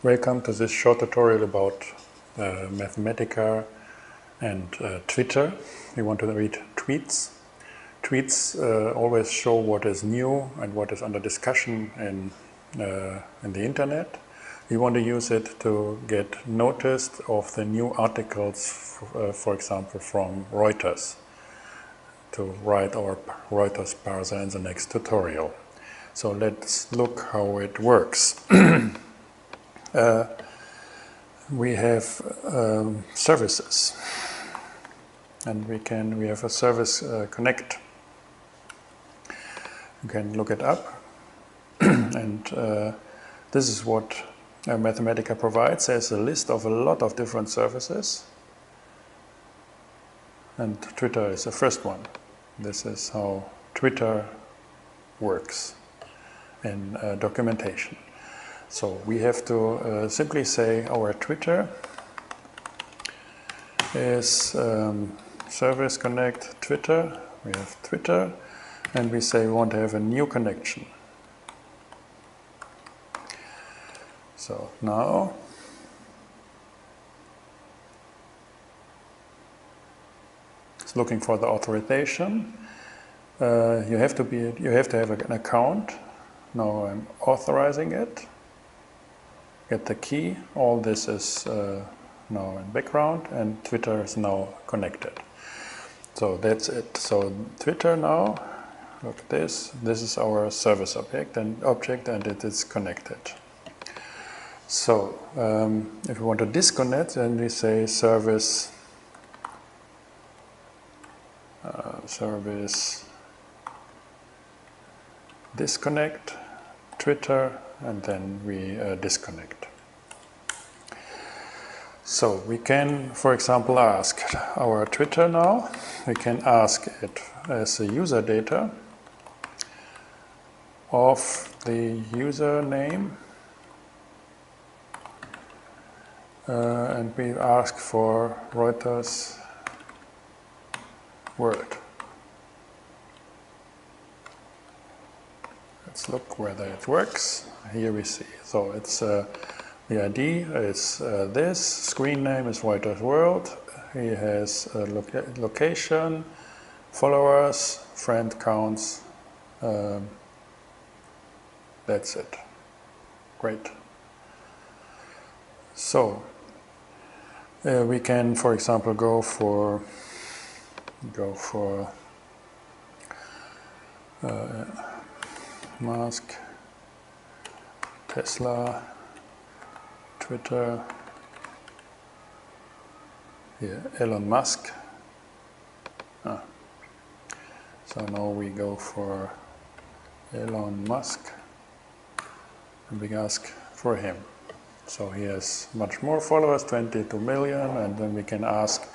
Welcome to this short tutorial about Mathematica and Twitter. We want to read tweets. Tweets always show what is new and what is under discussion in the internet. We want to use it to get noticed of the new articles, for example, from Reuters, to write our Reuters parser in the next tutorial. So let's look how it works. We have services, and we have a service connect. You can look it up, and this is what Mathematica provides. There's a list of a lot of different services, and Twitter is the first one. This is how Twitter works in documentation. So we have to simply say our Twitter is service connect Twitter. We have Twitter, and we say we want to have a new connection. So now it's looking for the authorization. You have to have an account. Now I'm authorizing it. Get the key. All this is now in background, and Twitter is now connected. So that's it. So Twitter now, look at this. This is our service object, and it is connected. So if we want to disconnect, then we say service disconnect Twitter, and then we disconnect. So we can, for example, ask our Twitter now. We can ask it as a user data of the username, and we ask for Reuters World. Let's look whether it works. Here we see. So it's the ID is this. Screen name is Reuters World. He has a location, followers, friend counts. That's it. Great. So we can, for example, go for Musk, Tesla, Twitter, here, Elon Musk. So now we go for Elon Musk, and we ask for him. So he has much more followers, 22 million, and then we can ask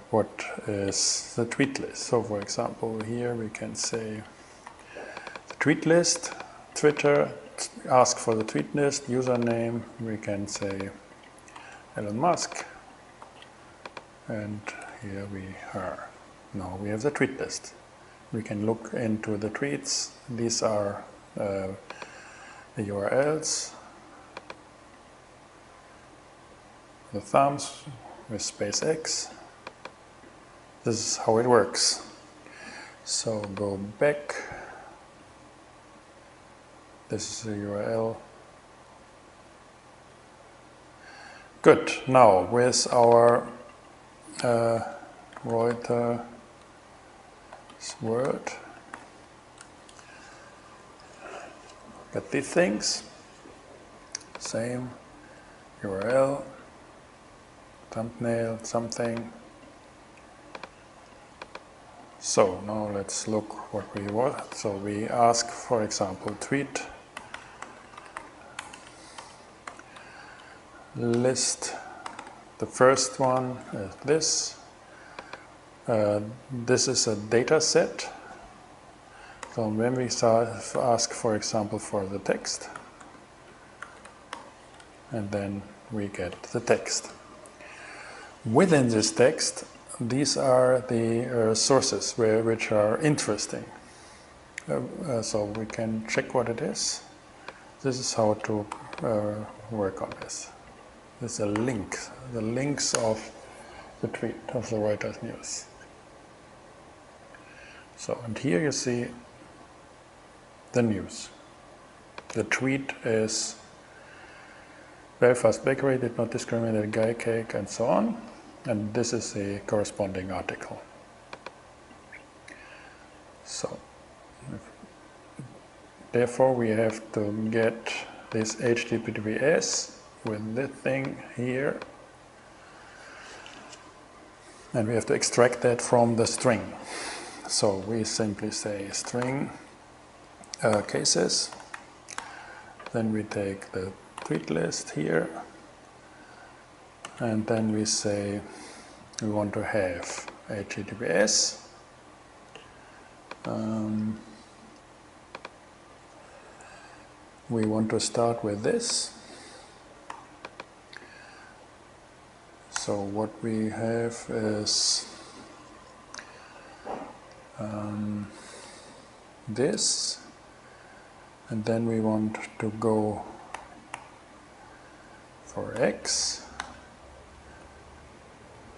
what is the tweet list. So for example, here we can say tweet list, Twitter, ask for the tweet list, username, we can say Elon Musk, and here we are. Now we have the tweet list. We can look into the tweets. These are the URLs, the thumbs with SpaceX. This is how it works. So go back. This is the URL. Good. Now with our Reuters World, get these things. Same URL, thumbnail, something. So now let's look what we want. So we ask, for example, tweet list. The first one is this. This is a data set. So when we ask, for example, for the text, and then we get the text. Within this text, these are the sources which are interesting. So we can check what it is. This is how to work on this. This is a link, the links of the tweet of the Reuters news. So, and here you see the news. The tweet is Belfast Bakery did not discriminate guy cake and so on. And this is the corresponding article. So, therefore we have to get this HTTPS with this thing here. And we have to extract that from the string. So we simply say string cases. Then we take the tweet list here. And then we say we want to have HTTPS. We want to start with this. So what we have is this, and then we want to go for X,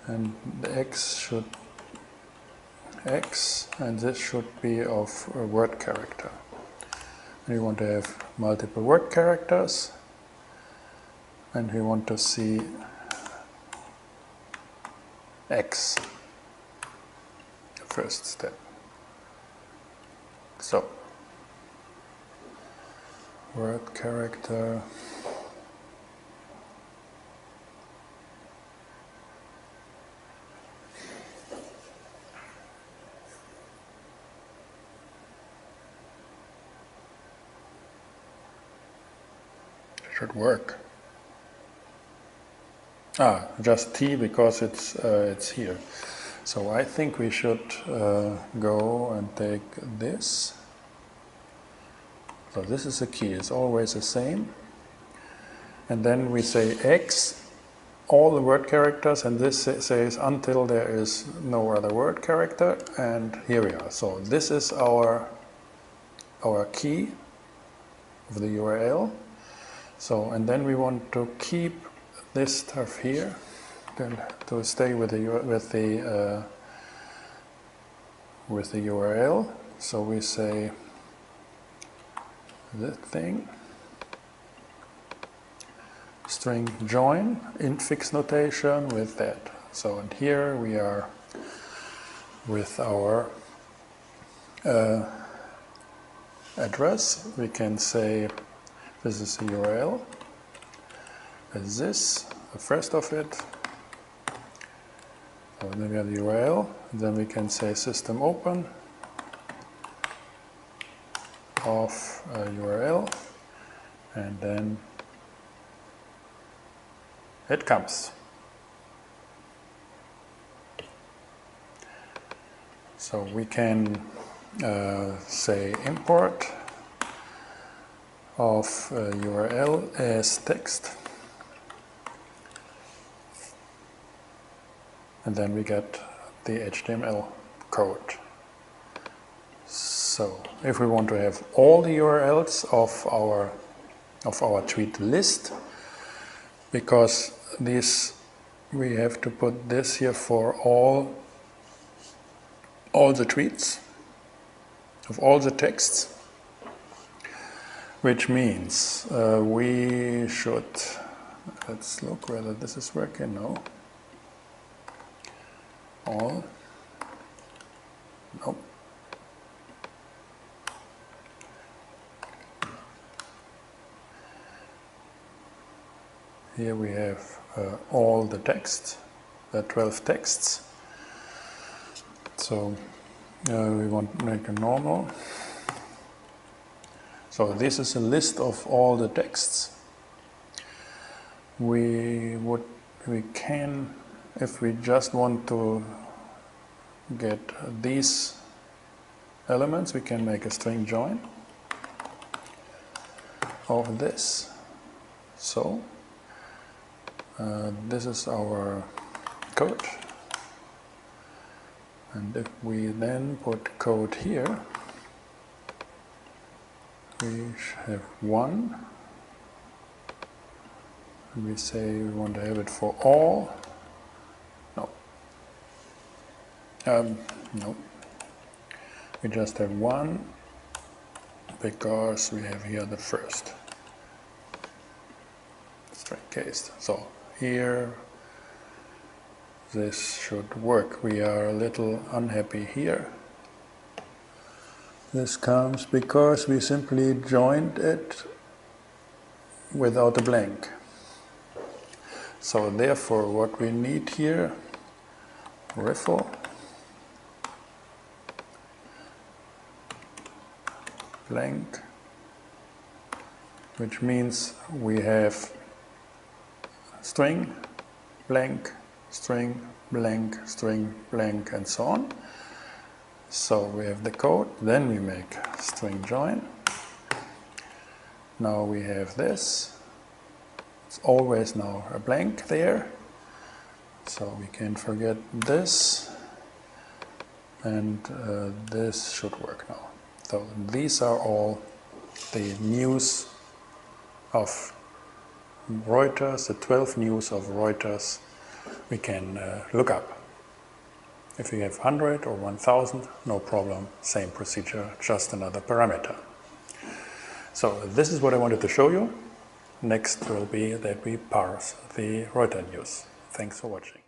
and the X should X, and this should be of a word character. We want to have multiple word characters, and we want to see X, the first step. So, word character, should work. Just T because it's here. So I think we should go and take this. So this is the key, it's always the same. And then we say X, all the word characters, and this says until there is no other word character, and here we are. So this is our key of the URL. So, and then we want to keep this stuff here to stay with the URL. So we say this thing, string join, infix notation with that. So, and here we are with our address. We can say this is the URL, as this, the first of it. So then we have the URL, then we can say system open of URL, and then it comes. So we can say import of URL as text, and then we get the HTML code. So if we want to have all the URLs of our tweet list, because this we have to put this here for all the tweets of all the texts, which means we should, let's look whether this is working. No. All. Nope. Here we have all the texts, the 12 texts. So we want to make a normal. So this is a list of all the texts. We can, if we just want to get these elements, we can make a string join of this. So this is our code. And if we then put code here, we have 1, and we say we want to have it for all. No. No. We just have one because we have here the first string case. So here this should work. We are a little unhappy here. This comes because we simply joined it without a blank. So therefore what we need here, riffle, blank, which means we have string, blank, string, blank, string, blank, and so on. So we have the code, then we make string join. Now we have this. It's always now a blank there. So we can't forget this. And this should work now. So these are all the news of Reuters, the 12 news of Reuters we can look up. If you have 100 or 1000, no problem, same procedure, just another parameter. So this is what I wanted to show you. Next will be that we parse the Reuters news. Thanks for watching.